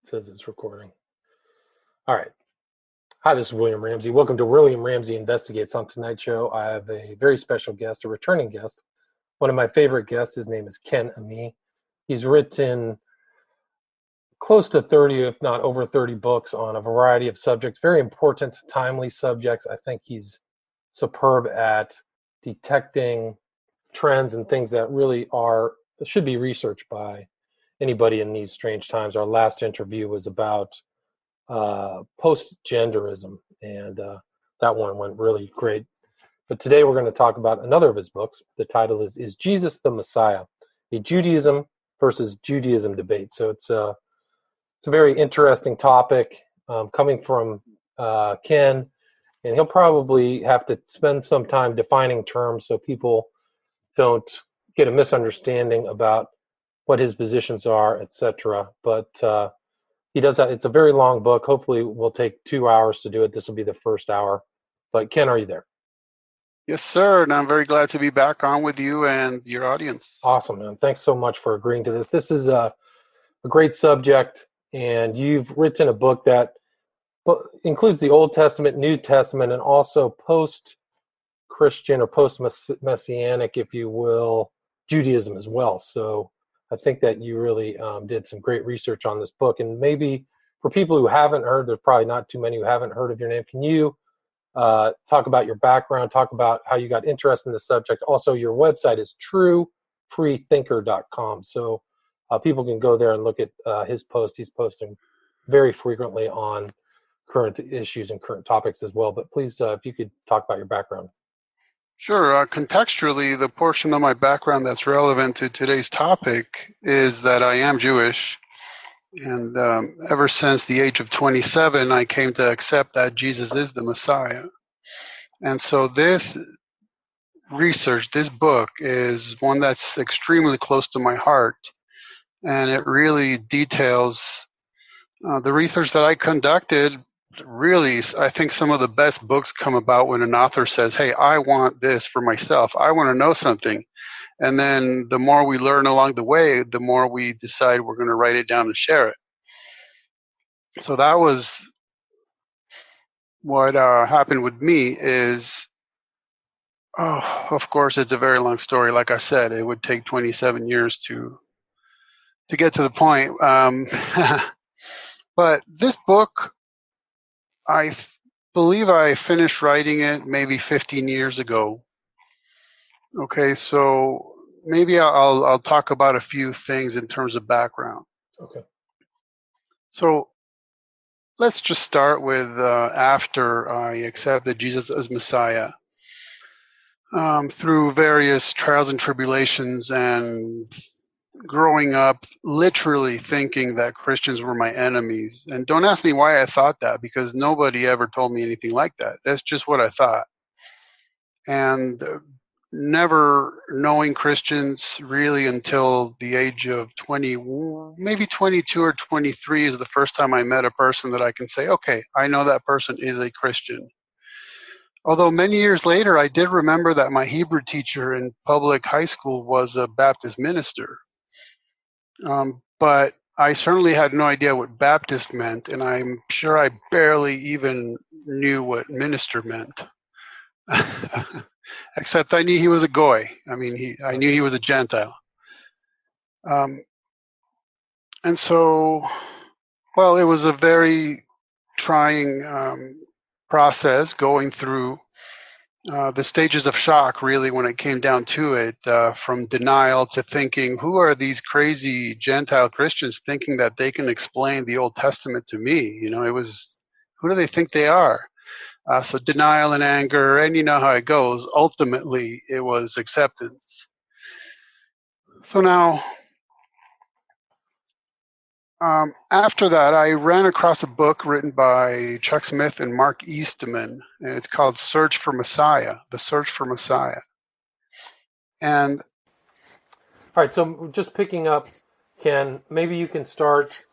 says it's recording. All right. Hi, this is William Ramsey. Welcome to William Ramsey Investigates. On tonight's show, I have a very special guest, a returning guest. One of my favorite guests. His name is Ken Ammi. He's written close to 30, if not over 30 books on a variety of subjects, very important, timely subjects. I think he's superb at detecting trends and things that really should be researched by anybody in these strange times. Our last interview was about post-genderism, and that one went really great. But today we're going to talk about another of his books. The title is Jesus the Messiah? A Judaism versus Judaism Debate. So it's a very interesting topic coming from Ken, and he'll probably have to spend some time defining terms so people don't get a misunderstanding about what his positions are, etc. But he does that. It's a very long book. Hopefully we'll take 2 hours to do it. This will be the first hour. But Ken, are you there? Yes, sir. And I'm very glad to be back on with you and your audience. Awesome, man. Thanks so much for agreeing to this. This is a great subject, and you've written a book that includes the Old Testament, New Testament, and also post-Christian or post-Messianic, if you will, Judaism as well. So I think that you really did some great research on this book. And maybe for people who haven't heard, there's probably not too many who haven't heard of your name. Can you talk about your background, talk about how you got interested in the subject? Also, your website is truefreethinker.com. So people can go there and look at his posts. He's posting very frequently on current issues and current topics as well. But please, if you could talk about your background. Sure. Contextually, the portion of my background that's relevant to today's topic is that I am Jewish. And ever since the age of 27, I came to accept that Jesus is the Messiah. And so this research, this book, is one that's extremely close to my heart. And it really details the research that I conducted. Really, I think some of the best books come about when an author says, hey, I want this for myself. I want to know something. And then the more we learn along the way, the more we decide we're going to write it down and share it. So that was what happened with me is, of course, it's a very long story. Like I said, it would take 27 years to get to the point. But this book, I believe I finished writing it maybe 15 years ago. Okay, so maybe I'll talk about a few things in terms of background. Okay. So let's just start with after I accepted Jesus as Messiah. Through various trials and tribulations and growing up literally thinking that Christians were my enemies. And don't ask me why I thought that, because nobody ever told me anything like that. That's just what I thought. And never knowing Christians really until the age of 20, maybe 22 or 23 is the first time I met a person that I can say, okay, I know that person is a Christian. Although many years later, I did remember that my Hebrew teacher in public high school was a Baptist minister. But I certainly had no idea what Baptist meant, and I'm sure I barely even knew what minister meant. Except I knew he was a goy. I mean, I knew he was a Gentile. And so, well, it was a very trying process going through the stages of shock, really, when it came down to it, from denial to thinking, who are these crazy Gentile Christians thinking that they can explain the Old Testament to me? You know, it was, who do they think they are? So denial and anger, and you know how it goes. Ultimately, it was acceptance. So now, after that, I ran across a book written by Chuck Smith and Mark Eastman, and it's called Search for Messiah, The Search for Messiah. And all right, so just picking up, Ken, maybe you can start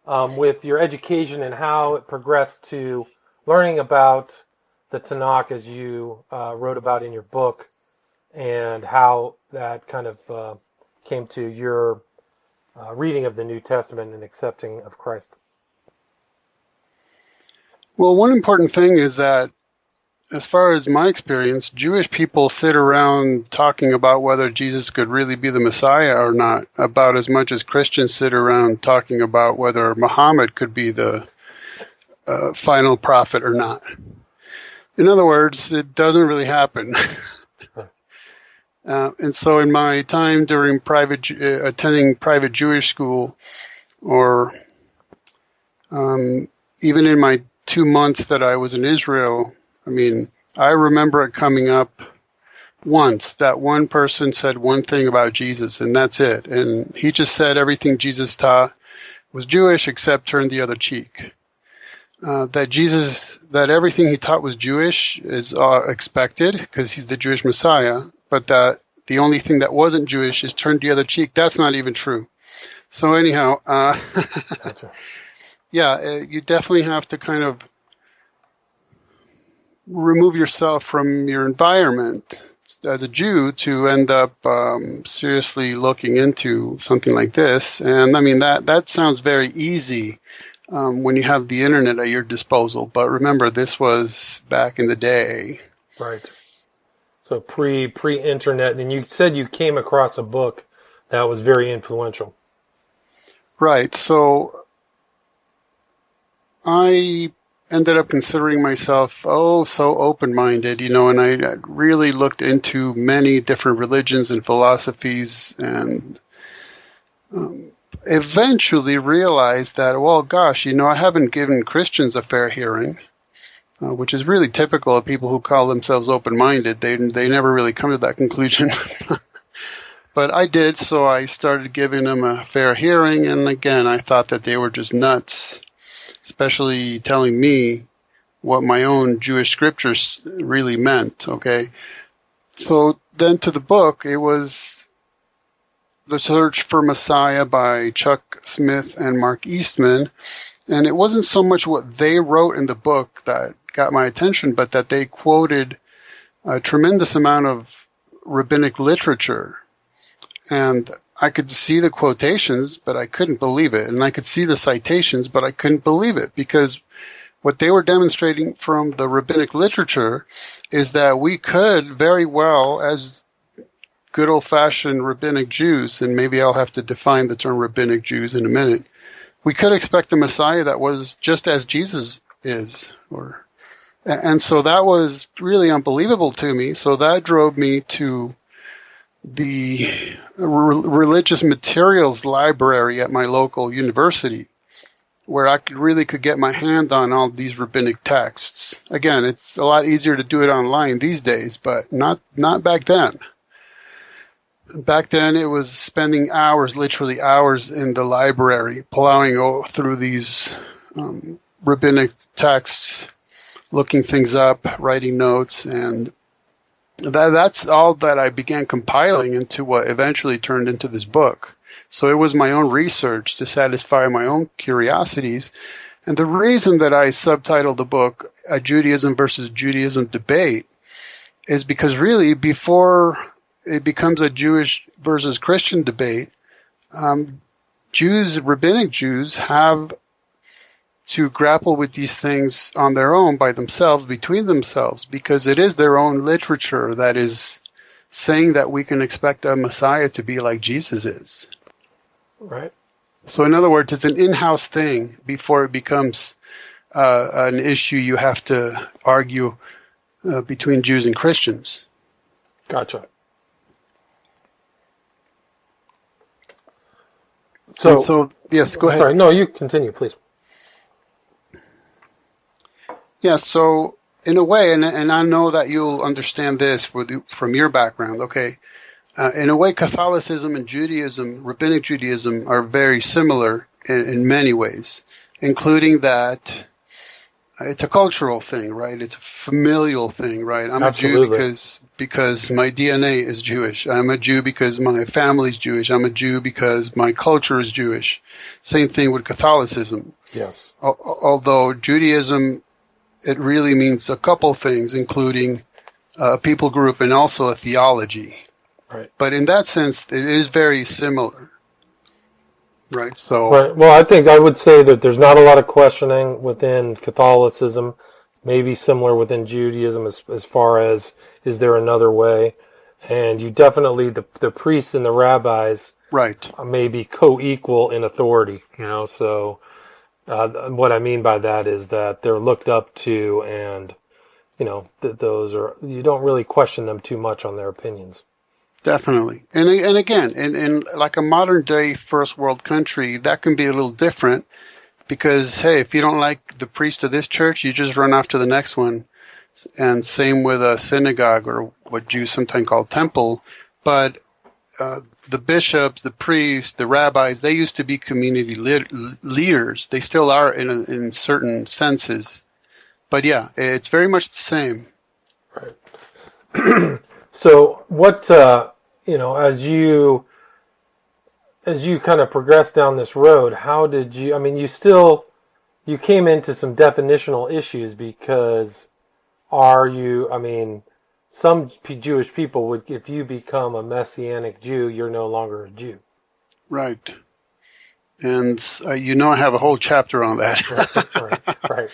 with your education and how it progressed to learning about the Tanakh, as you wrote about in your book, and how that kind of came to your reading of the New Testament and accepting of Christ. Well, one important thing is that, as far as my experience, Jewish people sit around talking about whether Jesus could really be the Messiah or not, about as much as Christians sit around talking about whether Muhammad could be the final prophet or not. In other words, it doesn't really happen. And so in my time during attending private Jewish school, or even in my 2 months that I was in Israel, I mean, I remember it coming up once that one person said one thing about Jesus, and that's it. And he just said everything Jesus taught was Jewish except turn the other cheek. That everything he taught was Jewish is expected because he's the Jewish Messiah, but that the only thing that wasn't Jewish is turn the other cheek. That's not even true. So anyhow, Gotcha. yeah, you definitely have to kind of remove yourself from your environment as a Jew to end up seriously looking into something like this. And I mean, that sounds very easy when you have the internet at your disposal. But remember, this was back in the day. Right. So pre-internet, and you said you came across a book that was very influential. Right. So I ended up considering myself, so open-minded, and I really looked into many different religions and philosophies, and eventually realized that, well, gosh, I haven't given Christians a fair hearing, which is really typical of people who call themselves open-minded. They never really come to that conclusion. But I did, so I started giving them a fair hearing, and again, I thought that they were just nuts, especially telling me what my own Jewish scriptures really meant, okay? So then to the book, it was The Search for Messiah by Chuck Smith and Mark Eastman, and it wasn't so much what they wrote in the book that got my attention, but that they quoted a tremendous amount of rabbinic literature. And I could see the quotations, but I couldn't believe it. And I could see the citations, but I couldn't believe it, because what they were demonstrating from the rabbinic literature is that we could very well, as good old-fashioned rabbinic Jews, and maybe I'll have to define the term rabbinic Jews in a minute, we could expect a Messiah that was just as Jesus is. And so that was really unbelievable to me. So that drove me to the religious materials library at my local university, where I could get my hand on all these rabbinic texts. Again, it's a lot easier to do it online these days, but not back then. Back then, it was spending hours, literally hours, in the library, plowing through these rabbinic texts, looking things up, writing notes, and that's all that I began compiling into what eventually turned into this book. So it was my own research to satisfy my own curiosities. And the reason that I subtitled the book A Judaism versus Judaism Debate is because really, before it becomes a Jewish versus Christian debate, rabbinic Jews have to grapple with these things on their own, by themselves, between themselves, because it is their own literature that is saying that we can expect a Messiah to be like Jesus is. Right. So in other words, it's an in-house thing before it becomes an issue you have to argue between Jews and Christians. Gotcha. So yes, go ahead. Sorry, no, you continue, please. Yeah, so in a way, and I know that you'll understand this from your background, okay? In a way, Catholicism and Judaism, rabbinic Judaism, are very similar in many ways, including that it's a cultural thing, right? It's a familial thing, right? I'm Absolutely. a Jew because my DNA is Jewish. I'm a Jew because my family's Jewish. I'm a Jew because my culture is Jewish. Same thing with Catholicism. Yes. Although Judaism, it really means a couple things, including a people group and also a theology. Right. But in that sense, it is very similar. right? So, Right. Well, I think I would say that there's not a lot of questioning within Catholicism, maybe similar within Judaism as far as is there another way? And you definitely, the priests and the rabbis right, may be co-equal in authority, so what I mean by that is that they're looked up to, and, those are, you don't really question them too much on their opinions. definitely. And again, in like a modern day first world country, that can be a little different because, hey, if you don't like the priest of this church, you just run off to the next one. And same with a synagogue, or what Jews sometimes call temple. But the bishops, the priests, the rabbis, they used to be community leaders. They still are in certain senses. But yeah, it's very much the same. Right. So what, as you kind of progress down this road, how did you, you came into some definitional issues because some Jewish people would, if you become a Messianic Jew, you're no longer a Jew. Right. And I have a whole chapter on that. Right.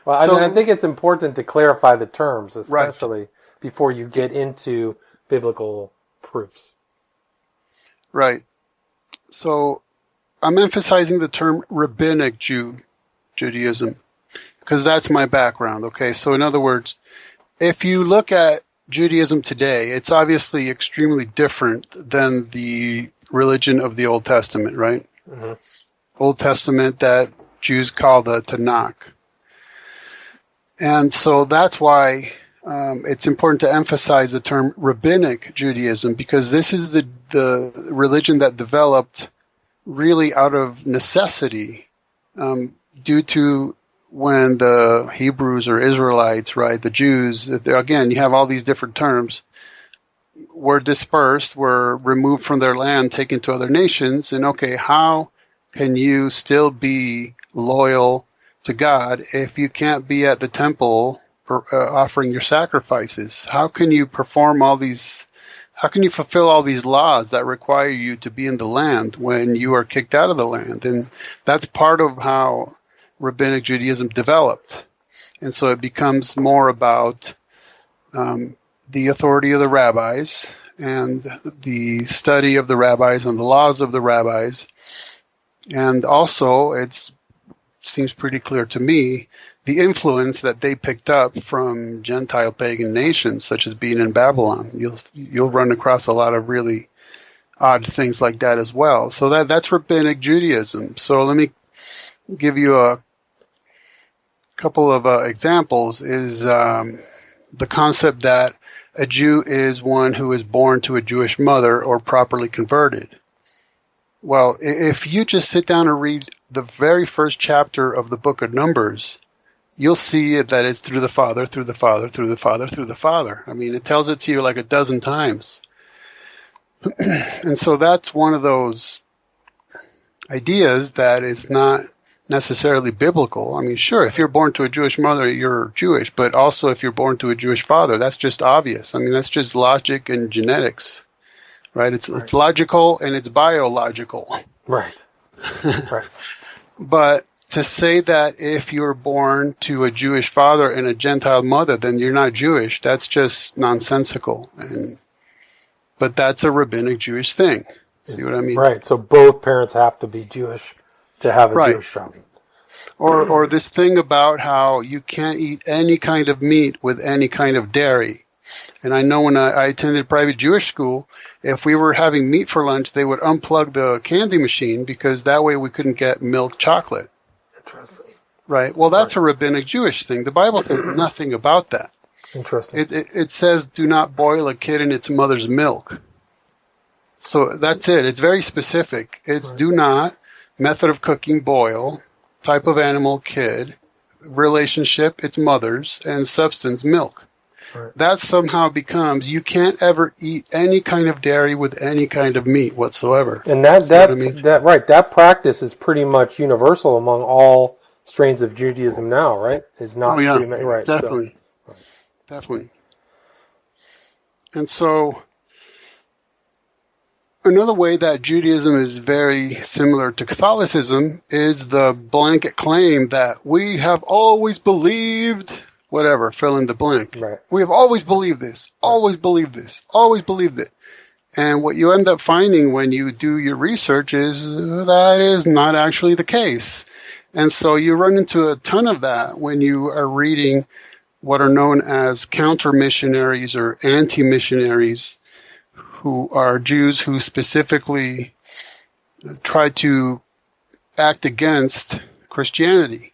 Well, so, I think it's important to clarify the terms, especially before you get into biblical proofs. Right. So I'm emphasizing the term rabbinic Judaism, because that's my background. Okay. So in other words, if you look at Judaism today, it's obviously extremely different than the religion of the Old Testament, right? Mm-hmm. Old Testament that Jews call the Tanakh. And so that's why it's important to emphasize the term rabbinic Judaism, because this is the religion that developed really out of necessity due to when the Hebrews or Israelites, right, the Jews, again, you have all these different terms, were dispersed, were removed from their land, taken to other nations. And okay, how can you still be loyal to God if you can't be at the temple for, offering your sacrifices? How can you perform all these, how can you fulfill all these laws that require you to be in the land when you are kicked out of the land? And that's part of how Rabbinic Judaism developed. And so it becomes more about the authority of the rabbis and the study of the rabbis and the laws of the rabbis. And also, it seems pretty clear to me, the influence that they picked up from Gentile pagan nations, such as being in Babylon. You'll run across a lot of really odd things like that as well. So that's Rabbinic Judaism. So let me give you a couple of examples. Is the concept that a Jew is one who is born to a Jewish mother or properly converted. Well, if you just sit down and read the very first chapter of the book of Numbers, you'll see that it's through the Father, through the Father, through the Father, through the Father. I mean, it tells it to you like a dozen times. And so that's one of those ideas that is not necessarily biblical. I mean, sure, if you're born to a Jewish mother, you're Jewish, but also if you're born to a Jewish father, that's just obvious. I mean, that's just logic and genetics, right? It's logical and it's biological. Right. Right. But to say that if you're born to a Jewish father and a Gentile mother, then you're not Jewish, that's just nonsensical. But that's a rabbinic Jewish thing. See what I mean? Right. So both parents have to be Jewish to have a Jewish child. Or this thing about how you can't eat any kind of meat with any kind of dairy. And I know when I attended private Jewish school, if we were having meat for lunch, they would unplug the candy machine because that way we couldn't get milk chocolate. Interesting. Right. Well, that's a rabbinic Jewish thing. The Bible says nothing about that. Interesting. It says do not boil a kid in its mother's milk. So that's it. It's very specific. It's do not, method of cooking, boil, type of animal, kid, relationship, its mother's, and substance, milk. Right. That somehow becomes you can't ever eat any kind of dairy with any kind of meat whatsoever. And that practice is pretty much universal among all strains of Judaism now, right? It's not right. Definitely. So. Definitely. And so Another way that Judaism is very similar to Catholicism is the blanket claim that we have always believed, whatever, fill in the blank. Right. We have always believed this, always believed this, always believed it. And what you end up finding when you do your research is that is not actually the case. And so you run into a ton of that when you are reading what are known as counter-missionaries or anti-missionaries, who are Jews who specifically try to act against Christianity.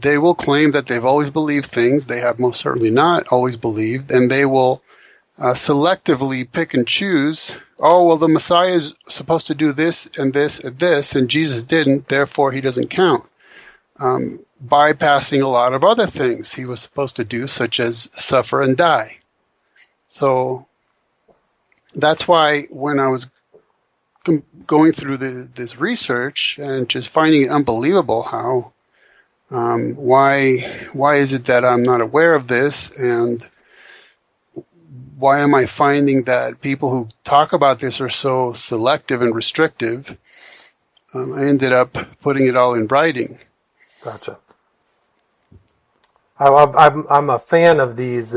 They will claim that they've always believed things they have most certainly not always believed, and they will selectively pick and choose. Oh, well, the Messiah is supposed to do this and this and this, and Jesus didn't, therefore he doesn't count. Bypassing a lot of other things he was supposed to do, such as suffer and die. So that's why when I was going through this research and just finding it unbelievable how, why is it that I'm not aware of this, and why am I finding that people who talk about this are so selective and restrictive, I ended up putting it all in writing. Gotcha. I'm a fan of these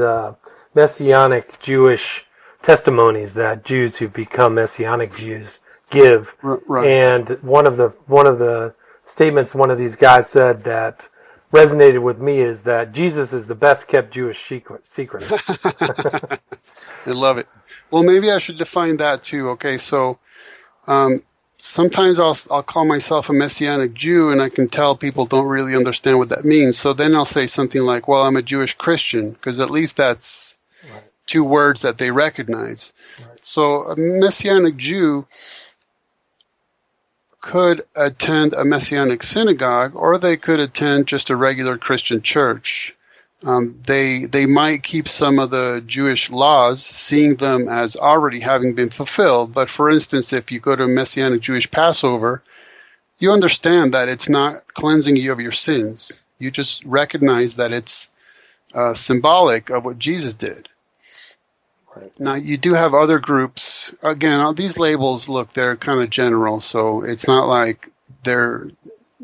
Messianic Jewish testimonies that Jews who've become Messianic Jews give. Right. And one of the statements one of these guys said that resonated with me is that Jesus is the best kept Jewish secret. I love it. Well, maybe I should define that too. Okay, so sometimes I'll call myself a Messianic Jew, and I can tell people don't really understand what that means. So then I'll say something like, well, I'm a Jewish Christian, because at least that's right. Two words that they recognize. Right. So a Messianic Jew could attend a Messianic synagogue, or they could attend just a regular Christian church. They might keep some of the Jewish laws, seeing them as already having been fulfilled. But for instance, if you go to a Messianic Jewish Passover, you understand that it's not cleansing you of your sins. You just recognize that it's symbolic of what Jesus did. Right. Now, you do have other groups. Again, these labels, look, they're kind of general, so it's not like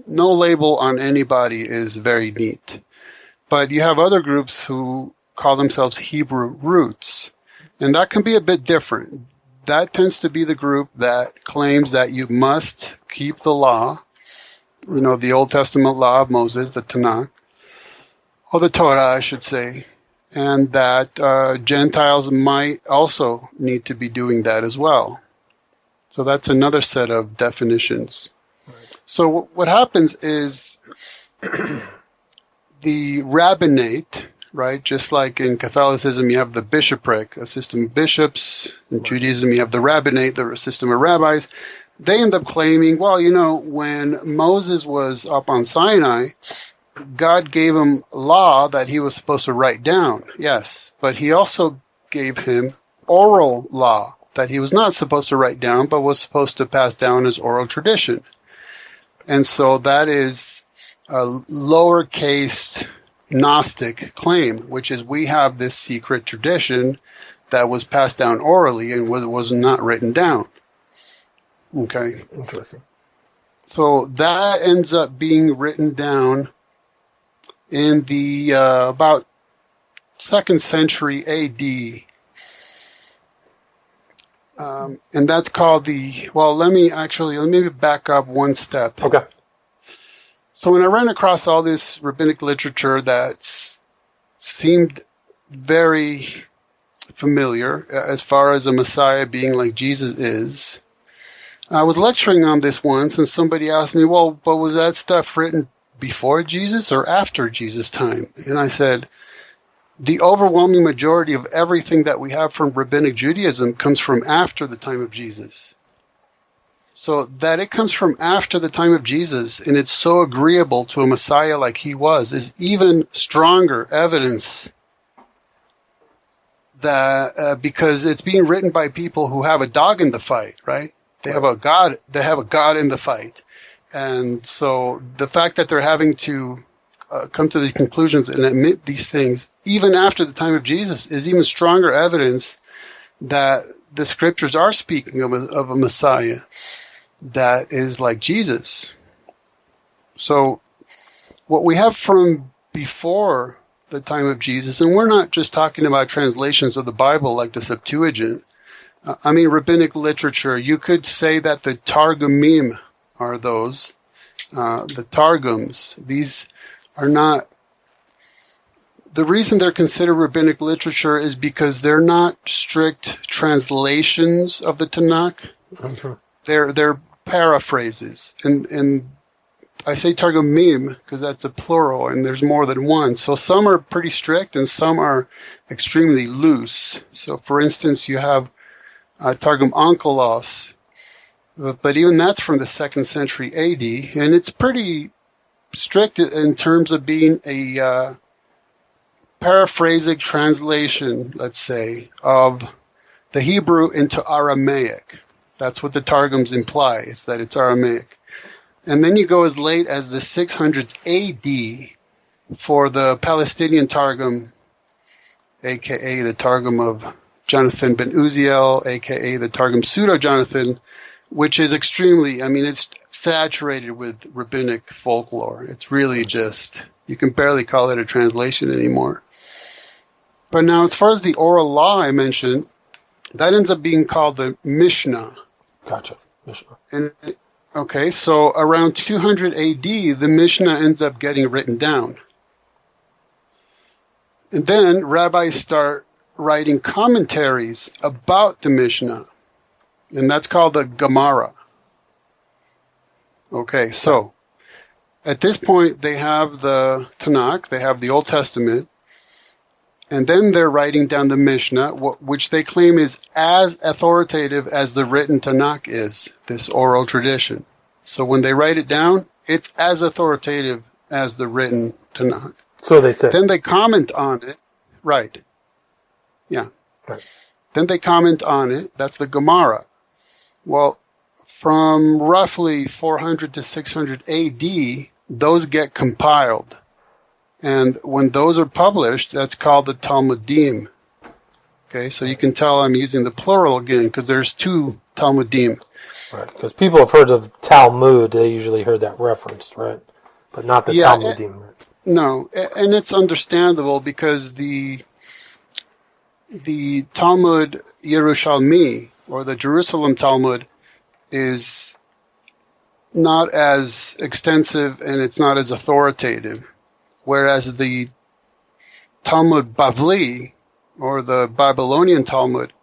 no label on anybody is very neat. But you have other groups who call themselves Hebrew roots, and that can be a bit different. That tends to be the group that claims that you must keep the law, the Old Testament law of Moses, the Tanakh, or the Torah, I should say, and that Gentiles might also need to be doing that as well. So that's another set of definitions. Right. So what happens is the rabbinate, right? Just like in Catholicism, you have the bishopric, a system of bishops. In Judaism, you have the rabbinate, the system of rabbis. They end up claiming, well, when Moses was up on Sinai, God gave him law that he was supposed to write down, yes. But he also gave him oral law that he was not supposed to write down, but was supposed to pass down as oral tradition. And so that is a lowercase Gnostic claim, which is we have this secret tradition that was passed down orally and was not written down. Okay. Interesting. So that ends up being written down in the about 2nd century AD. And that's called let me back up one step. Okay. So when I ran across all this rabbinic literature that seemed very familiar as far as a Messiah being like Jesus is, I was lecturing on this once, and somebody asked me, well, but was that stuff written before Jesus or after Jesus' time? And I said, the overwhelming majority of everything that we have from rabbinic Judaism comes from after the time of Jesus. So that it comes from after the time of Jesus and it's so agreeable to a Messiah like he was is even stronger evidence that because it's being written by people who have a dog in the fight, right? They have a God in the fight. And so the fact that they're having to come to these conclusions and admit these things even after the time of Jesus is even stronger evidence that the scriptures are speaking of a Messiah that is like Jesus. So what we have from before the time of Jesus, and we're not just talking about translations of the Bible like the Septuagint. Rabbinic literature, you could say that the Targumim are those, the Targums. These are not, the reason they're considered rabbinic literature is because they're not strict translations of the Tanakh. Mm-hmm. They're paraphrases. And I say Targumim because that's a plural and there's more than one. So some are pretty strict and some are extremely loose. So for instance, you have Targum Onkelos, but even that's from the 2nd century AD, and it's pretty strict in terms of being a paraphrasic translation, let's say, of the Hebrew into Aramaic. That's what the Targums imply, is that it's Aramaic. And then you go as late as the 600s AD for the Palestinian Targum, aka the Targum of Jonathan ben Uziel, aka the Targum Pseudo-Jonathan, which is extremely, it's saturated with rabbinic folklore. It's really just, you can barely call it a translation anymore. But now, as far as the oral law I mentioned, that ends up being called the Mishnah. Gotcha. Mishnah. And okay, so around 200 AD, the Mishnah ends up getting written down. And then rabbis start writing commentaries about the Mishnah, and that's called the Gemara. Okay, so at this point they have the Tanakh, they have the Old Testament, and then they're writing down the Mishnah, which they claim is as authoritative as the written Tanakh is, this oral tradition. So when they write it down, it's as authoritative as the written Tanakh. So they say. Then they comment on it. Right. Yeah. Right. Then they comment on it. That's the Gemara. Well, from roughly 400 to 600 AD, those get compiled. And when those are published, that's called the Talmudim. Okay, so you can tell I'm using the plural again because there's two Talmudim. Right, because people have heard of Talmud, they usually heard that referenced, right? But not the Talmudim. Right? No, and it's understandable because the Talmud Yerushalmi, or the Jerusalem Talmud, is not as extensive and it's not as authoritative, whereas the Talmud Bavli, or the Babylonian Talmud,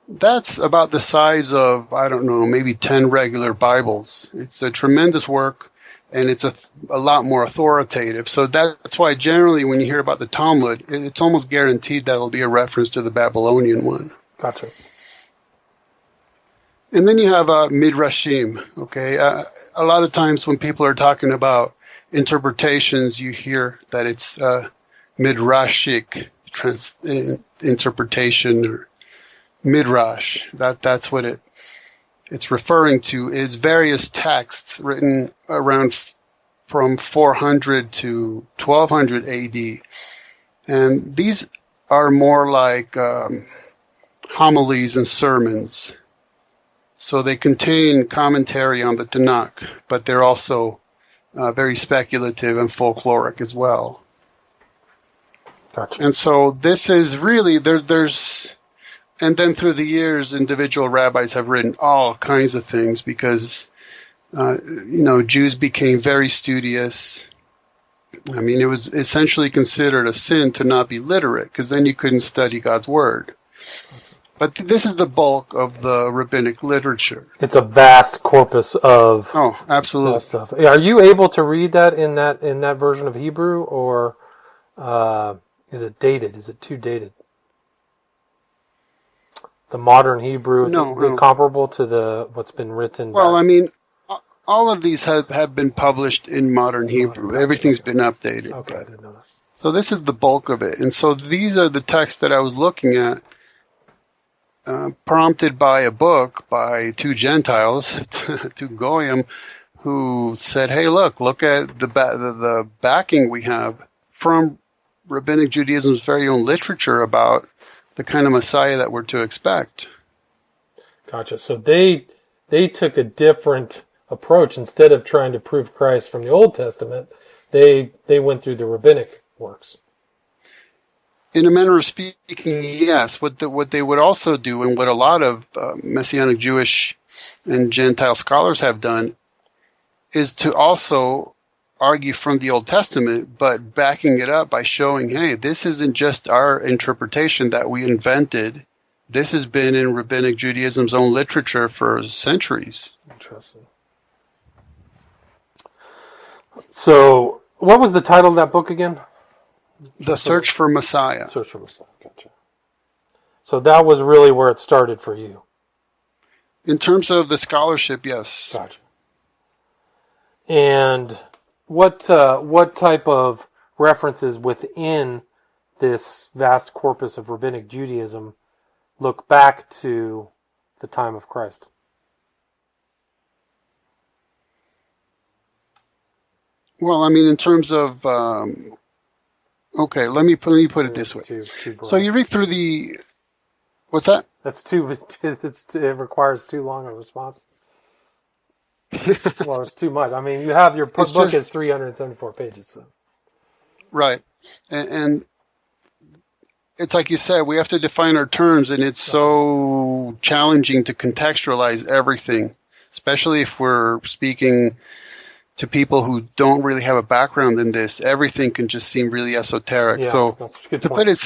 that's about the size of, I don't know, maybe 10 regular Bibles. It's a tremendous work, and it's a lot more authoritative. So that's why generally when you hear about the Talmud, it's almost guaranteed that it'll be a reference to the Babylonian one. Gotcha. And then you have Midrashim, okay? A lot of times when people are talking about interpretations, you hear that it's Midrashic interpretation, or Midrash. That's what it's referring to, is various texts written around from 400 to 1200 AD. And these are more like homilies and sermons. So they contain commentary on the Tanakh, but they're also very speculative and folkloric as well. Gotcha. And so this is really, there's, and then through the years, individual rabbis have written all kinds of things because, Jews became very studious. It was essentially considered a sin to not be literate because then you couldn't study God's word. But this is the bulk of the rabbinic literature. It's a vast corpus of absolutely stuff. Are you able to read that in that version of Hebrew, or is it dated? Is it too dated? The modern Hebrew, is it comparable to what's been written? Well, all of these have been published in modern Hebrew. Everything's been updated. Okay, I didn't know that. So this is the bulk of it. And so these are the texts that I was looking at, prompted by a book by two Gentiles, two Goyim, who said, hey, look at the backing we have from Rabbinic Judaism's very own literature about the kind of Messiah that we're to expect. Gotcha. So they took a different approach. Instead of trying to prove Christ from the Old Testament, they went through the rabbinic works. In a manner of speaking, yes. What they would also do, and what a lot of Messianic Jewish and Gentile scholars have done, is to also argue from the Old Testament, but backing it up by showing, hey, this isn't just our interpretation that we invented. This has been in Rabbinic Judaism's own literature for centuries. Interesting. So, what was the title of that book again? The Search for Messiah. Search for Messiah. Gotcha. So that was really where it started for you. In terms of the scholarship, yes. Gotcha. And what type of references within this vast corpus of Rabbinic Judaism look back to the time of Christ? Well, I mean, in terms of okay, let me put it this way. So you read through the, what's that? That's it requires too long a response. Well, it's too much. I mean, you have your book is 374 pages. So. Right, and it's like you said, we have to define our terms, and it's so challenging to contextualize everything, especially if we're speaking to people who don't really have a background in this. Everything can just seem really esoteric. Yeah, so to put it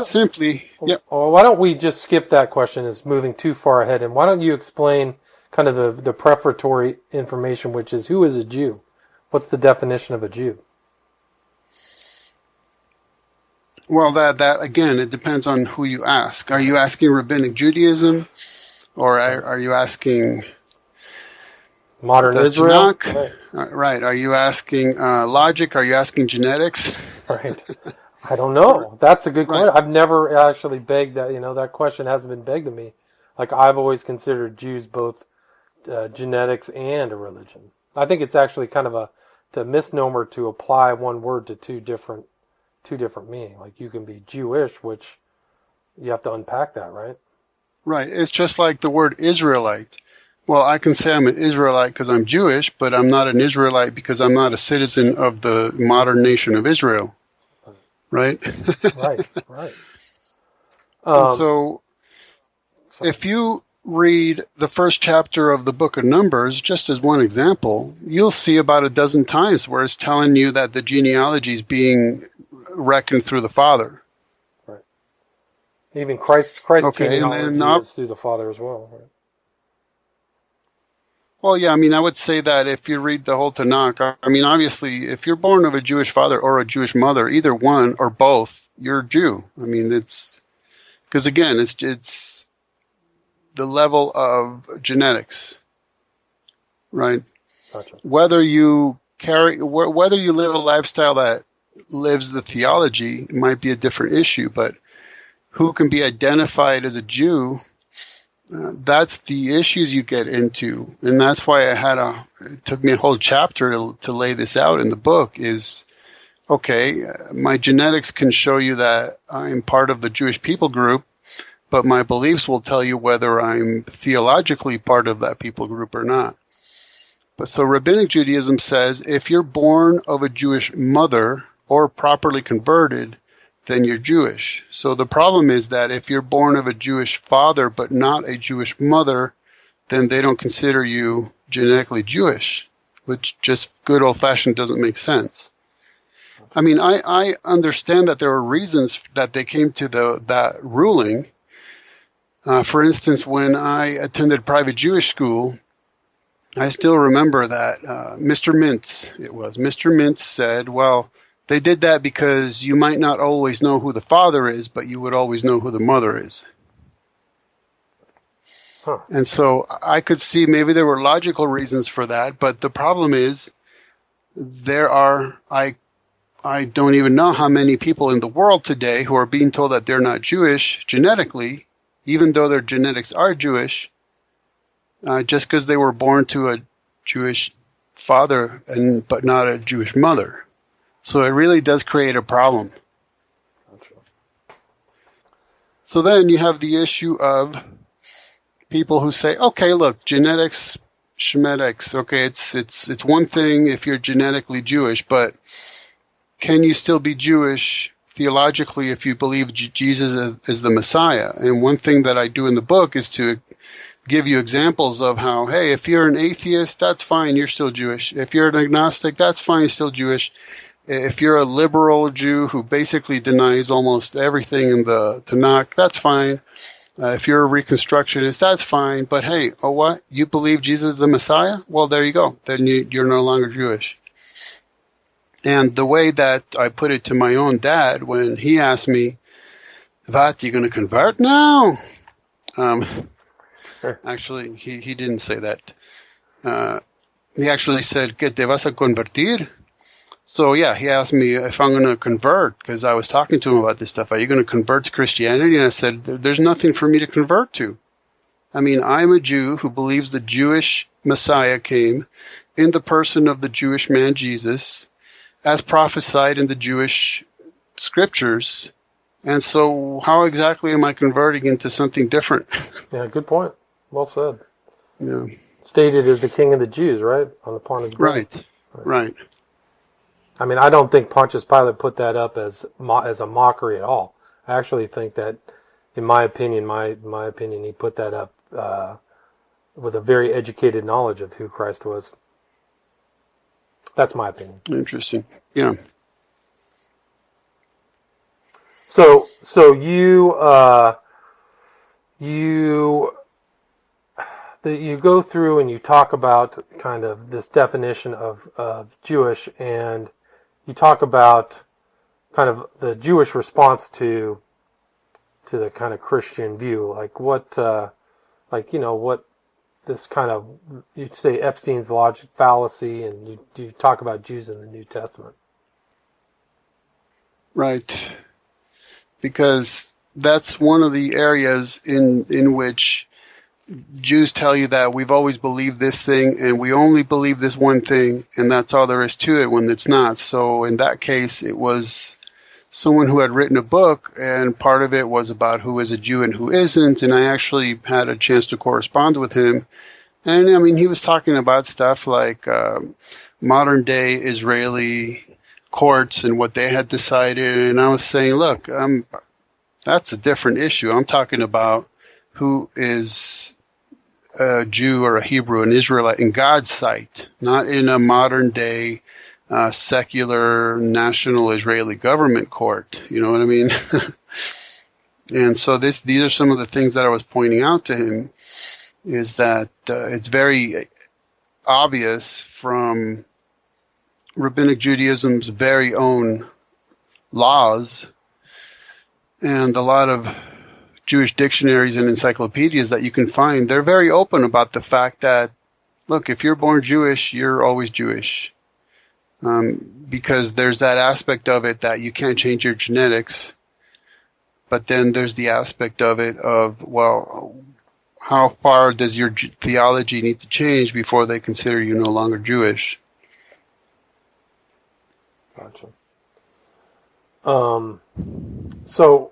simply, yeah. Well, why don't we just skip that question? It's moving too far ahead, and why don't you explain kind of the prefatory information, which is, who is a Jew? What's the definition of a Jew? Well, that again, it depends on who you ask. Are you asking Rabbinic Judaism, or are you asking modern Israel? Right. Are you asking logic? Are you asking genetics? Right. I don't know. That's a good question. I've never actually begged that. That question hasn't been begged to me. Like, I've always considered Jews both genetics and a religion. I think it's actually kind of a misnomer to apply one word to two different meanings. Like, you can be Jewish, which you have to unpack that, right? Right. It's just like the word Israelite. Well, I can say I'm an Israelite because I'm Jewish, but I'm not an Israelite because I'm not a citizen of the modern nation of Israel. Right? Right. So if you read the first chapter of the book of Numbers, just as one example, you'll see about a dozen times where it's telling you that the genealogy is being reckoned through the Father. Right. Even Christ's genealogy is through the Father as well. Right? Well, yeah, I mean, I would say that if you read the whole Tanakh, I mean, obviously, if you're born of a Jewish father or a Jewish mother, either one or both, you're a Jew. I mean, it's because, again, it's the level of genetics, right? Gotcha. Whether you live a lifestyle that lives the theology might be a different issue, but who can be identified as a Jew? That's the issues you get into, and that's why it took me a whole chapter to lay this out in the book. Is okay, my genetics can show you that I'm part of the Jewish people group, but my beliefs will tell you whether I'm theologically part of that people group or not. But so Rabbinic Judaism says if you're born of a Jewish mother or properly converted, then you're Jewish. So the problem is that if you're born of a Jewish father but not a Jewish mother, then they don't consider you genetically Jewish, which just good old-fashioned doesn't make sense. I mean, I understand that there are reasons that they came to that ruling. For instance, when I attended private Jewish school, I still remember that Mr. Mintz said, well, they did that because you might not always know who the father is, but you would always know who the mother is. Huh. And so I could see maybe there were logical reasons for that, but the problem is I don't even know how many people in the world today who are being told that they're not Jewish genetically, even though their genetics are Jewish, just because they were born to a Jewish father but not a Jewish mother. So it really does create a problem. Gotcha. So then you have the issue of people who say, okay, look, genetics, schmetics, okay, it's one thing if you're genetically Jewish, but can you still be Jewish theologically if you believe Jesus is the Messiah? And one thing that I do in the book is to give you examples of how, hey, if you're an atheist, that's fine, you're still Jewish. If you're an agnostic, that's fine, you're still Jewish. If you're a liberal Jew who basically denies almost everything in the Tanakh, that's fine. If you're a Reconstructionist, that's fine. But hey, oh what? You believe Jesus is the Messiah? Well, there you go. Then you're no longer Jewish. And the way that I put it to my own dad when he asked me, "What, you going to convert now?" Actually, he didn't say that. He actually said, "¿Que te vas a convertir?" So yeah, he asked me if I'm going to convert because I was talking to him about this stuff. Are you going to convert to Christianity? And I said, "There's nothing for me to convert to. I mean, I'm a Jew who believes the Jewish Messiah came in the person of the Jewish man Jesus, as prophesied in the Jewish scriptures. And so how exactly am I converting into something different?" Yeah, good point. Well said. Yeah. Stated as the king of the Jews, right? Upon his birth. Right. I mean, I don't think Pontius Pilate put that up as a mockery at all. I actually think that, in my opinion, he put that up with a very educated knowledge of who Christ was. That's my opinion. Interesting. Yeah. So you go through and you talk about kind of this definition of Jewish, and you talk about kind of the Jewish response to the kind of Christian view, like what this kind of, you'd say Epstein's logic fallacy, and you talk about Jews in the New Testament. Right. Because that's one of the areas in which Jews tell you that we've always believed this thing and we only believe this one thing and that's all there is to it, when it's not. So in that case, it was someone who had written a book, and part of it was about who is a Jew and who isn't, and I actually had a chance to correspond with him. And I mean, he was talking about stuff like modern day Israeli courts and what they had decided, and I was saying, look, that's a different issue. I'm talking about who is a Jew or a Hebrew, an Israelite in God's sight, not in a modern day secular national Israeli government court. You know what I mean? And so these are some of the things that I was pointing out to him, is that it's very obvious from Rabbinic Judaism's very own laws and a lot of Jewish dictionaries and encyclopedias that you can find. They're very open about the fact that, look, if you're born Jewish, you're always Jewish. Because there's that aspect of it that you can't change your genetics. But then there's the aspect of it of, well, how far does your theology need to change before they consider you no longer Jewish? Gotcha. So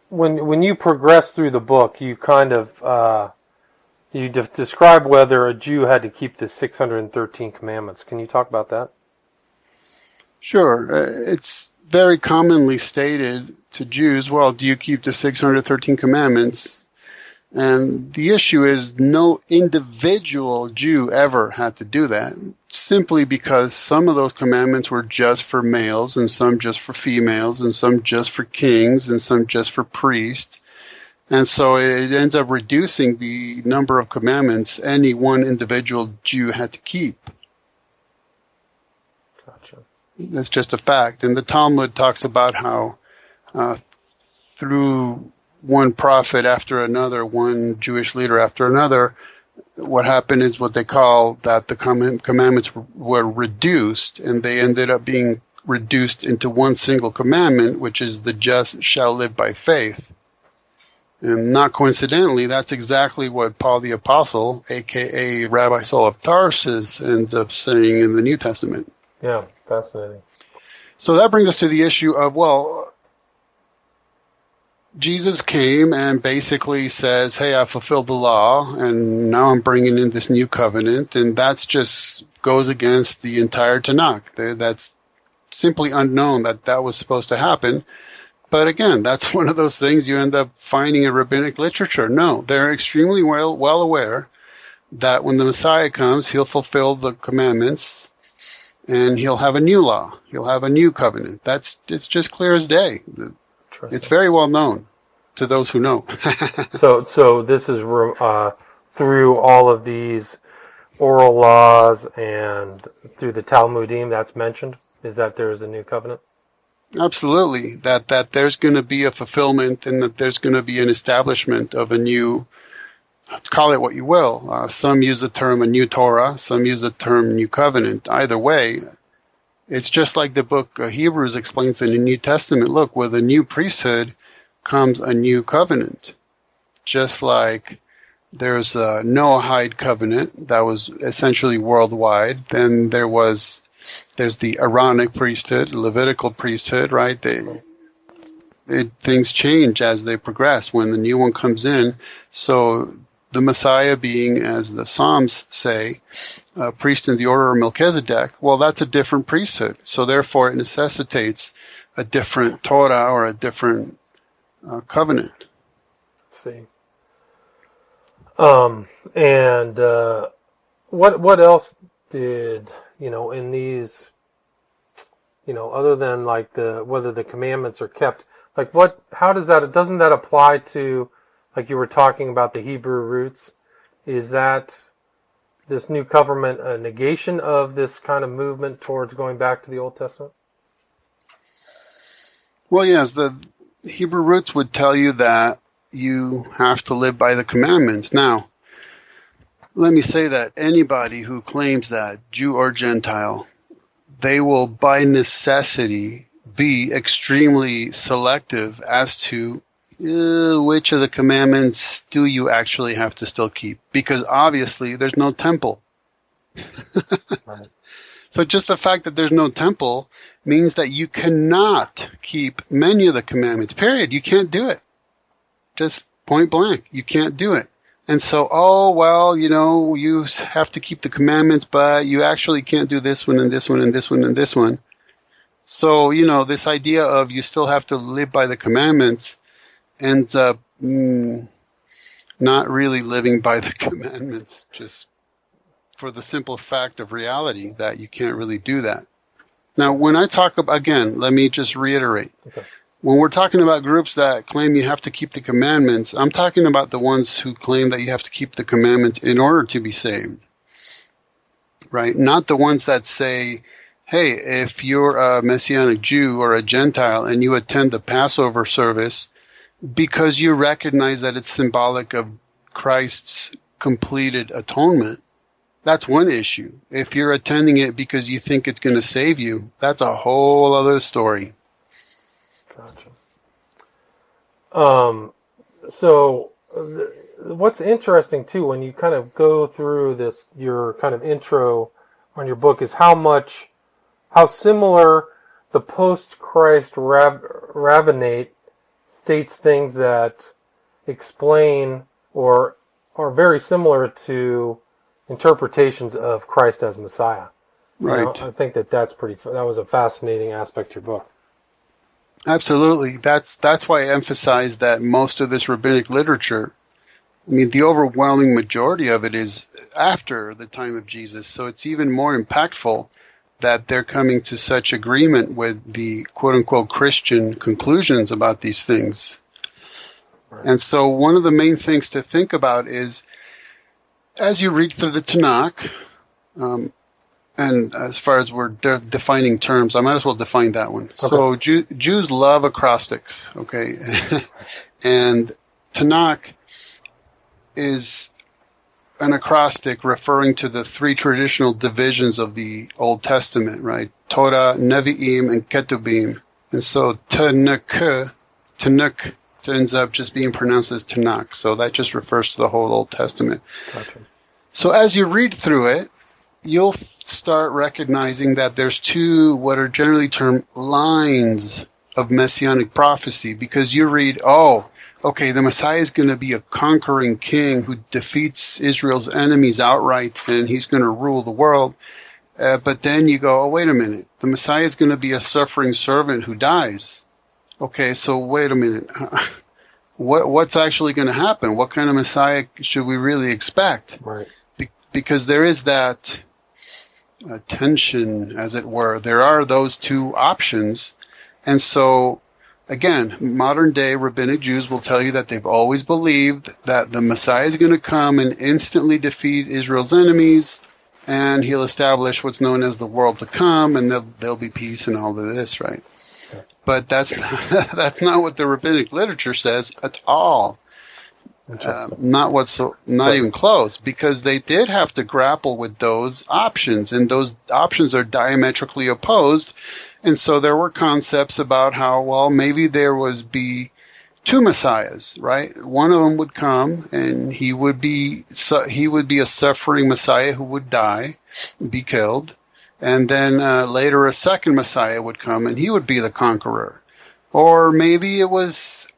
when you progress through the book, you kind of you describe whether a Jew had to keep the 613 commandments. Can you talk about that? Sure. It's very commonly stated to Jews, well, do you keep the 613 commandments? And the issue is no individual Jew ever had to do that, simply because some of those commandments were just for males, and some just for females, and some just for kings, and some just for priests. And so it ends up reducing the number of commandments any one individual Jew had to keep. Gotcha. That's just a fact. And the Talmud talks about how through one prophet after another, one Jewish leader after another, what happened is what they call that the commandments were reduced, and they ended up being reduced into one single commandment, which is the just shall live by faith. And not coincidentally, that's exactly what Paul the Apostle, a.k.a. Rabbi Saul of Tarsus, ends up saying in the New Testament. Yeah, fascinating. So that brings us to the issue of, well, Jesus came and basically says, hey, I fulfilled the law, and now I'm bringing in this new covenant, and that's just goes against the entire Tanakh. That's simply unknown that was supposed to happen. But again, that's one of those things you end up finding in rabbinic literature. No, they're extremely well aware that when the Messiah comes, he'll fulfill the commandments, and he'll have a new law. He'll have a new covenant. It's just clear as day. It's very well known to those who know. So this is through all of these oral laws and through the Talmudim that's mentioned, is that there is a new covenant? Absolutely. That there's going to be a fulfillment, and that there's going to be an establishment of a new, call it what you will. Some use the term a new Torah. Some use the term new covenant. Either way, it's just like the book Hebrews explains in the New Testament. Look, with a new priesthood comes a new covenant. Just like there's a Noahide covenant that was essentially worldwide. Then there's the Aaronic priesthood, Levitical priesthood, right? Things change as they progress when the new one comes in. So the Messiah being, as the Psalms say, a priest in the order of Melchizedek, well, that's a different priesthood. So therefore it necessitates a different Torah or a different covenant. See. And what else did, in these, other than like whether the commandments are kept, like doesn't that apply to, like you were talking about the Hebrew roots? Is that this new covenant a negation of this kind of movement towards going back to the Old Testament? Well, yes, the Hebrew roots would tell you that you have to live by the commandments. Now, let me say that anybody who claims that, Jew or Gentile, they will by necessity be extremely selective as to which of the commandments do you actually have to still keep? Because obviously there's no temple. Right. So just the fact that there's no temple means that you cannot keep many of the commandments, period. You can't do it. Just point blank. You can't do it. And so, you have to keep the commandments, but you actually can't do this one and this one and this one and this one. So, this idea of you still have to live by the commandments ends up not really living by the commandments, just for the simple fact of reality that you can't really do that. Now, when I talk about, again, let me just reiterate. Okay. When we're talking about groups that claim you have to keep the commandments, I'm talking about the ones who claim that you have to keep the commandments in order to be saved, right? Not the ones that say, hey, if you're a Messianic Jew or a Gentile and you attend the Passover service because you recognize that it's symbolic of Christ's completed atonement, that's one issue. If you're attending it because you think it's going to save you, that's a whole other story. Gotcha. So what's interesting too, when you kind of go through this, your kind of intro on your book, is how similar the post-Christ rabbinate states things that explain or are very similar to interpretations of Christ as Messiah. Right. I think that was a fascinating aspect of your book. Absolutely. That's why I emphasize that most of this rabbinic literature, the overwhelming majority of it is after the time of Jesus. So it's even more impactful that they're coming to such agreement with the quote-unquote Christian conclusions about these things. Right. And so one of the main things to think about is, as you read through the Tanakh, and as far as we're defining terms, I might as well define that one. Okay. So Jews love acrostics, okay? And Tanakh is an acrostic referring to the three traditional divisions of the Old Testament, right? Torah, Nevi'im, and Ketubim. And so Tanakh ends up just being pronounced as Tanakh. So that just refers to the whole Old Testament. Gotcha. So as you read through it, you'll start recognizing that there's two what are generally termed lines of messianic prophecy, because you read, oh, okay, the Messiah is going to be a conquering king who defeats Israel's enemies outright, and he's going to rule the world. But then you go, oh, wait a minute, the Messiah is going to be a suffering servant who dies. Okay, so wait a minute. What's actually going to happen? What kind of Messiah should we really expect? Right. Because there is that tension, as it were. There are those two options. And so, again, modern-day rabbinic Jews will tell you that they've always believed that the Messiah is going to come and instantly defeat Israel's enemies, and he'll establish what's known as the world to come, and there'll be peace and all of this, right? But that's not what the rabbinic literature says at all. Not even close, because they did have to grapple with those options, and those options are diametrically opposed. And so there were concepts about how, well, maybe there be two messiahs, right? One of them would come, and he would be a suffering Messiah who would die, be killed. And then later a second Messiah would come, and he would be the conqueror. Or maybe it was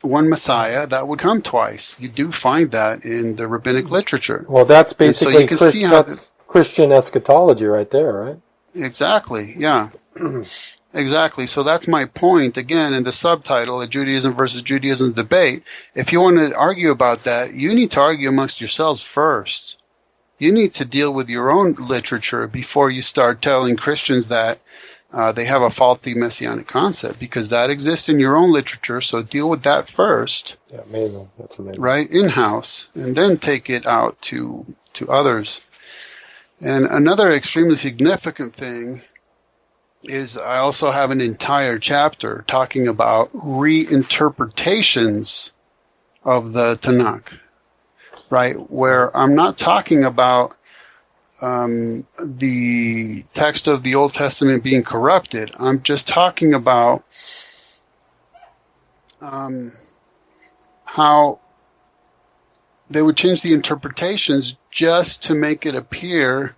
one Messiah that would come twice. You do find that in the rabbinic literature. Well, that's basically so Christian eschatology right there, right? Exactly, yeah. Exactly. So that's my point, again, in the subtitle, A Judaism versus Judaism Debate. If you want to argue about that, you need to argue amongst yourselves first. You need to deal with your own literature before you start telling Christians that they have a faulty messianic concept, because that exists in your own literature. So deal with that first. Yeah, amazing. That's amazing. Right, in-house, and then take it out to others. And another extremely significant thing is I also have an entire chapter talking about reinterpretations of the Tanakh. Right, where I'm not talking about the text of the Old Testament being corrupted. I'm just talking about how they would change the interpretations just to make it appear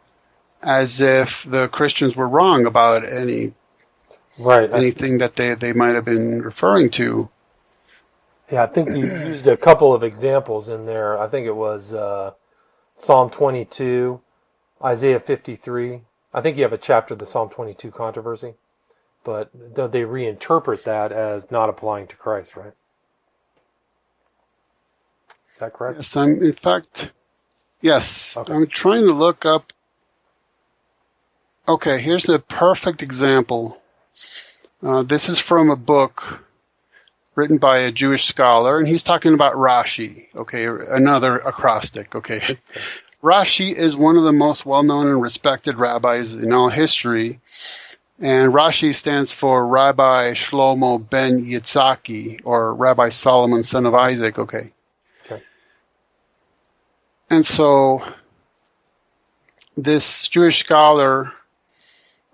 as if the Christians were wrong about anything that they might have been referring to. Yeah, I think you used a couple of examples in there. I think it was Psalm 22, Isaiah 53. I think you have a chapter, the Psalm 22 controversy. But they reinterpret that as not applying to Christ, right? Is that correct? Yes, yes. Okay. I'm trying to look up. Okay, here's a perfect example. This is from a book written by a Jewish scholar, and he's talking about Rashi, okay, another acrostic, okay. Rashi is one of the most well-known and respected rabbis in all history, and Rashi stands for Rabbi Shlomo ben Yitzhaki, or Rabbi Solomon, son of Isaac, okay. And so this Jewish scholar,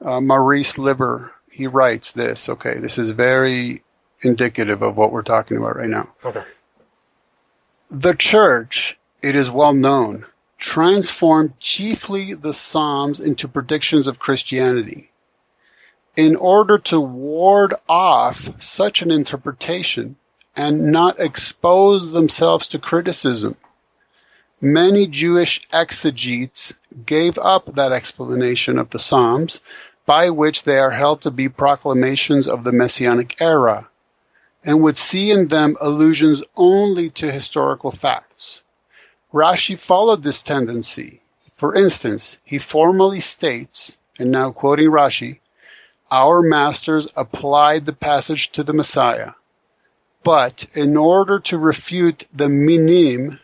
Maurice Liber, he writes this, okay, this is very indicative of what we're talking about right now. Okay. The church, it is well known, transformed chiefly the Psalms into predictions of Christianity. In order to ward off such an interpretation and not expose themselves to criticism, many Jewish exegetes gave up that explanation of the Psalms, by which they are held to be proclamations of the Messianic era, and would see in them allusions only to historical facts. Rashi followed this tendency. For instance, he formally states, and now quoting Rashi, "Our masters applied the passage to the Messiah, but in order to refute the minim,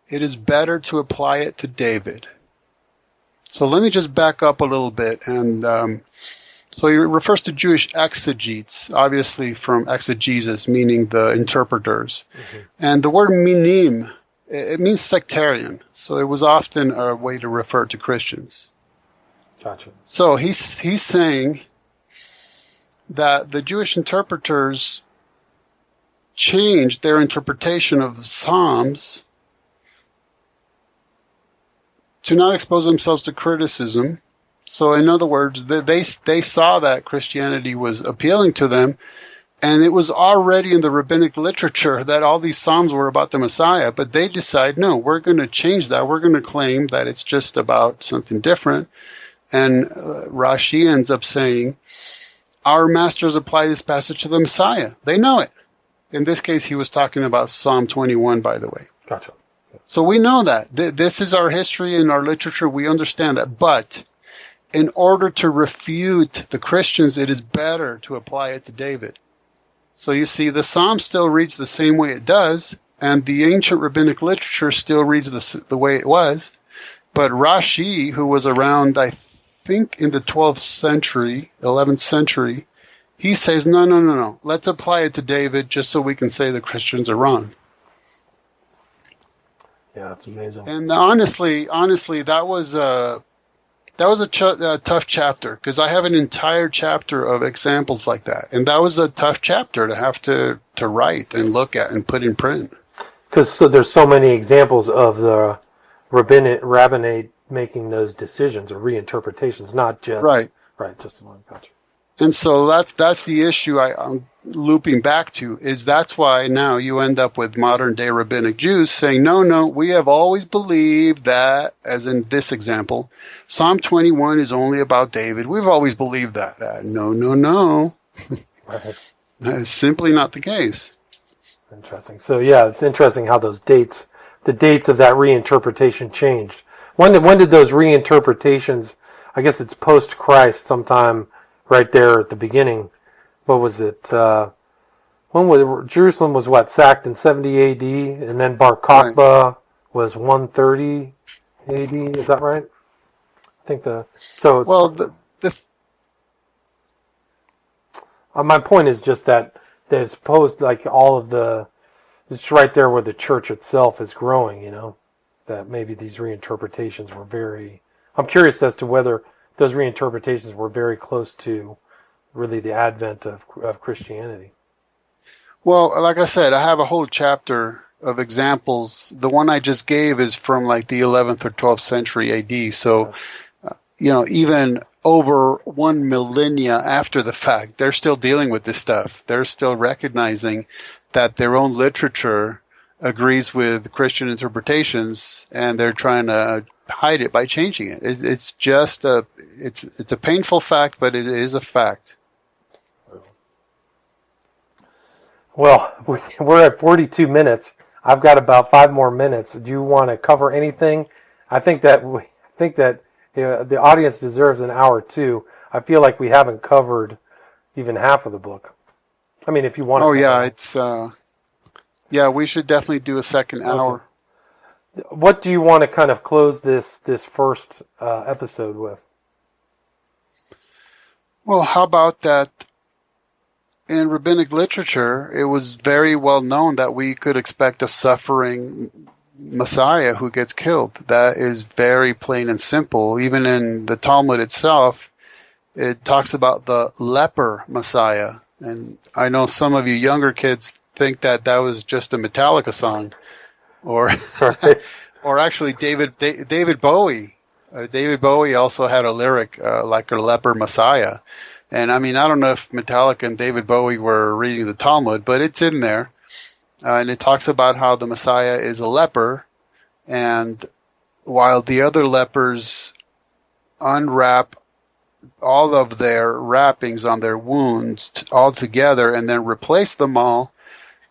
it is better to apply it to David." So let me just back up a little bit. And so he refers to Jewish exegetes, obviously from exegesis, meaning the interpreters. Mm-hmm. And the word minim, it means sectarian. So it was often a way to refer to Christians. Gotcha. So he's saying that the Jewish interpreters changed their interpretation of the Psalms to not expose themselves to criticism, So in other words, they saw that Christianity was appealing to them, and it was already in the rabbinic literature that all these Psalms were about the Messiah, but they decide, no, we're going to change that. We're going to claim that it's just about something different. And Rashi ends up saying, our masters apply this passage to the Messiah. They know it. In this case, he was talking about Psalm 21, by the way. Gotcha. So we know that. This is our history and our literature. We understand that. But in order to refute the Christians, it is better to apply it to David. So you see, the Psalm still reads the same way it does, and the ancient rabbinic literature still reads the way it was. But Rashi, who was around, I think, in the 12th century, 11th century, he says, no. Let's apply it to David just so we can say the Christians are wrong. Yeah, that's amazing. And honestly, that was a tough chapter, because I have an entire chapter of examples like that. And that was a tough chapter to have to write and look at and put in print. Because there's so many examples of the rabbinate making those decisions or reinterpretations, not just... Right, just one. Gotcha. And so that's the issue I'm looping back to, is that's why now you end up with modern day rabbinic Jews saying, no, we have always believed that, as in this example, Psalm 21 is only about David. We've always believed that. No. Right. That's simply not the case. Interesting. So yeah, it's interesting how the dates of that reinterpretation changed. When did those reinterpretations, I guess it's post-Christ sometime, right there at the beginning. What was it? Jerusalem was sacked in 70 A.D. and then Bar Kokhba was 130 A.D. Is that right? I think my point is just that there's all of it's right there where the church itself is growing. That maybe these reinterpretations were very. I'm curious as to whether those reinterpretations were very close to really the advent of Christianity. Well, like I said, I have a whole chapter of examples. The one I just gave is from the 11th or 12th century AD. So, even over 1 millennia after the fact, they're still dealing with this stuff. They're still recognizing that their own literature agrees with Christian interpretations, and they're trying to hide it by changing it. It's just it's a painful fact, but it is a fact. Well, we're at 42 minutes. I've got about 5 more minutes. Do you want to cover anything? I think that the audience deserves an hour too. I feel like we haven't covered even half of the book. I mean, if you want. We should definitely do a second hour. What do you want to kind of close this first episode with? Well, how about that? In rabbinic literature, it was very well known that we could expect a suffering Messiah who gets killed. That is very plain and simple. Even in the Talmud itself, it talks about the leper Messiah. And I know some of you younger kids think that was just a Metallica song, or actually David Bowie. David Bowie also had a lyric like a leper Messiah. And I mean, I don't know if Metallica and David Bowie were reading the Talmud, but it's in there. And it talks about how the Messiah is a leper, and while the other lepers unwrap all of their wrappings on their wounds all together and then replace them all,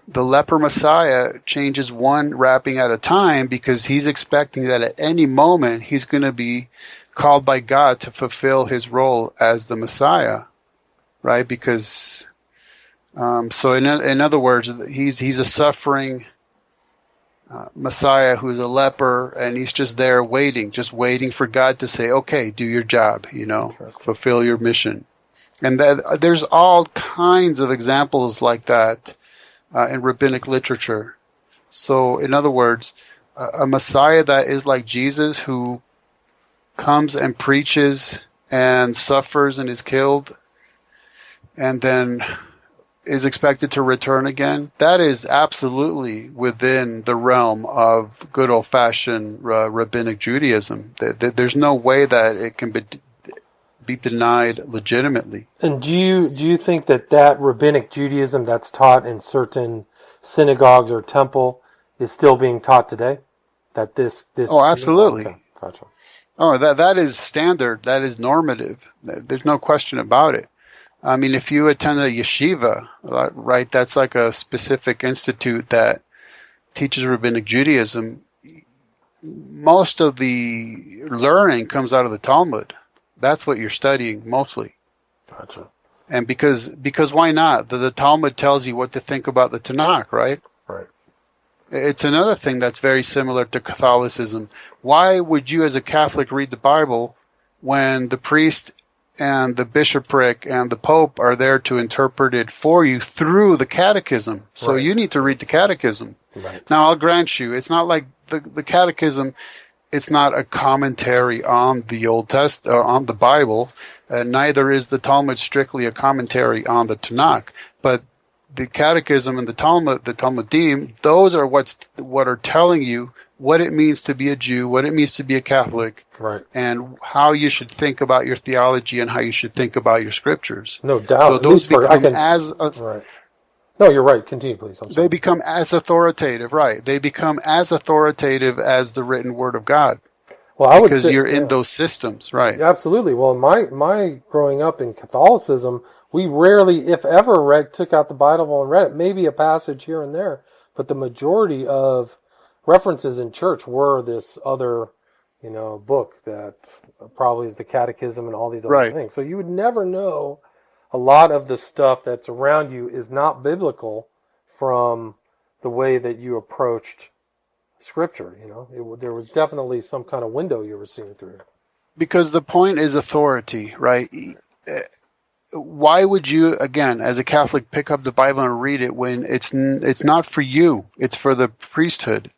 the leper Messiah changes one wrapping at a time, because he's expecting that at any moment he's going to be called by God to fulfill his role as the Messiah, right? Because so in other words, he's a suffering Messiah who's a leper, and he's just there waiting for God to say, okay, do your job, fulfill your mission. And there's all kinds of examples like that in rabbinic literature. So in other words, a Messiah that is like Jesus, who comes and preaches and suffers and is killed and then is expected to return again, that is absolutely within the realm of good old-fashioned rabbinic Judaism. There's no way that it can be be denied legitimately. And do you think that rabbinic Judaism that's taught in certain synagogues or temple is still being taught today? That this Oh, absolutely. okay, gotcha. Oh, that is standard. That is normative. There's no question about it. I mean, if you attend a yeshiva, right, that's like a specific institute that teaches rabbinic Judaism. Most of the learning comes out of the Talmud. That's what you're studying mostly. Gotcha. And because why not? The Talmud tells you what to think about the Tanakh, right? Right. It's another thing that's very similar to Catholicism. Why would you as a Catholic read the Bible when the priest and the bishopric and the Pope are there to interpret it for you through the catechism? So Right. you need to read the catechism. Right. Now, I'll grant you, it's not like the catechism, it's not a commentary on the Old Testament, on the Bible. Neither is the Talmud strictly a commentary on the Tanakh. But the catechism and the Talmud, the Talmudim, those are what are telling you what it means to be a Jew, what it means to be a Catholic, Right. and how you should think about your theology and how you should think about your scriptures. No doubt. So those become right. No, you're right. Continue, please. I'm sorry. they become as authoritative, right? They become as authoritative as the written word of God. Well, I would Because say, you're in those systems, right? Absolutely. Well, my growing up in Catholicism, we rarely, if ever, took out the Bible and read it. Maybe a passage here and there, but the majority of references in church were this other, book that probably is the Catechism and all these other Right. things. So you would never know a lot of the stuff that's around you is not biblical from the way that you approached Scripture. There was definitely some kind of window you were seeing through. Because the point is authority, right? Why would you, again, as a Catholic, pick up the Bible and read it when it's not for you, it's for the priesthood?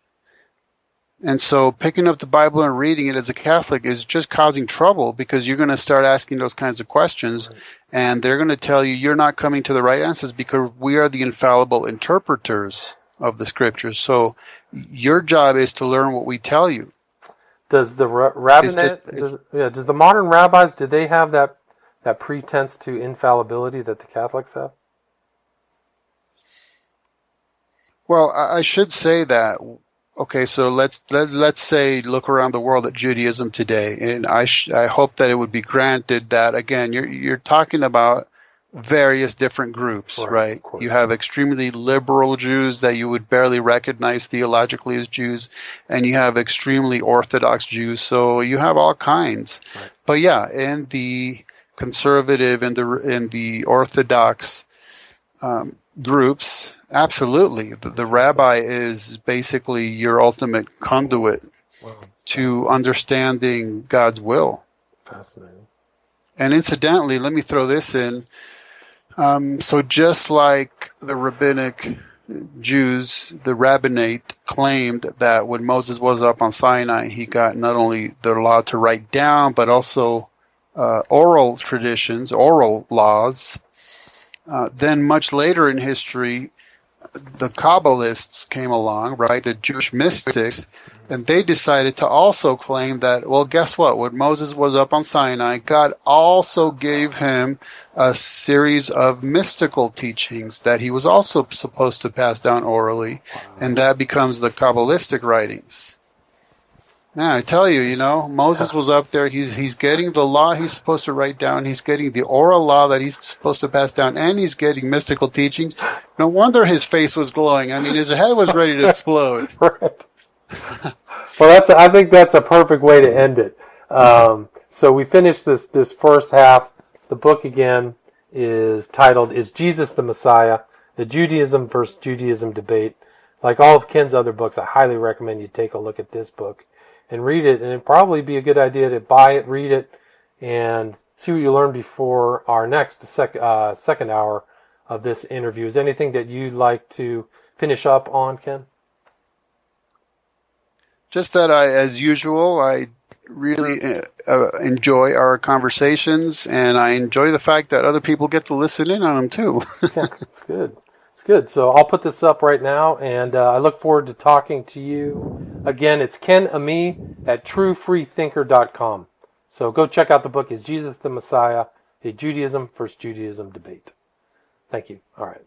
And so picking up the Bible and reading it as a Catholic is just causing trouble, because you're going to start asking those kinds of questions, right. And they're going to tell you you're not coming to the right answers because we are the infallible interpreters of the Scriptures. So your job is to learn what we tell you. Does the rabbinate, does the modern rabbis, do they have that pretense to infallibility that the Catholics have? Well, I should say that. Okay, so let's say look around the world at Judaism today, and I hope that it would be granted that, again, you're talking about various different groups, right? You have extremely liberal Jews that you would barely recognize theologically as Jews, and you have extremely Orthodox Jews, so you have all kinds. Right. But yeah, in the conservative and in the Orthodox groups, absolutely. The rabbi is basically your ultimate conduit to understanding God's will. Fascinating. And incidentally, let me throw this in. So just like the rabbinic Jews, the rabbinate claimed that when Moses was up on Sinai, he got not only the law to write down, but also oral traditions, oral laws. Then much later in history, the Kabbalists came along, right, the Jewish mystics, and they decided to also claim that, well, guess what? When Moses was up on Sinai, God also gave him a series of mystical teachings that he was also supposed to pass down orally, and that becomes the Kabbalistic writings. Now, I tell you, Moses was up there. He's getting the law he's supposed to write down. He's getting the oral law that he's supposed to pass down, and he's getting mystical teachings. No wonder his face was glowing. I mean, his head was ready to explode. Right. Well, I think that's a perfect way to end it. So we finished this first half. The book again is titled "Is Jesus the Messiah? The Judaism versus Judaism Debate." Like all of Ken's other books, I highly recommend you take a look at this book and read it, and it'd probably be a good idea to buy it, read it, and see what you learn before our next second hour of this interview. Is there anything that you'd like to finish up on, Ken? Just that as usual, I really enjoy our conversations, and I enjoy the fact that other people get to listen in on them too. Yeah, it's good. Good. So I'll put this up right now, and I look forward to talking to you. Again, it's Ken Ammi at truefreethinker.com. So go check out the book, Is Jesus the Messiah? A Judaism versus Judaism Debate. Thank you. All right.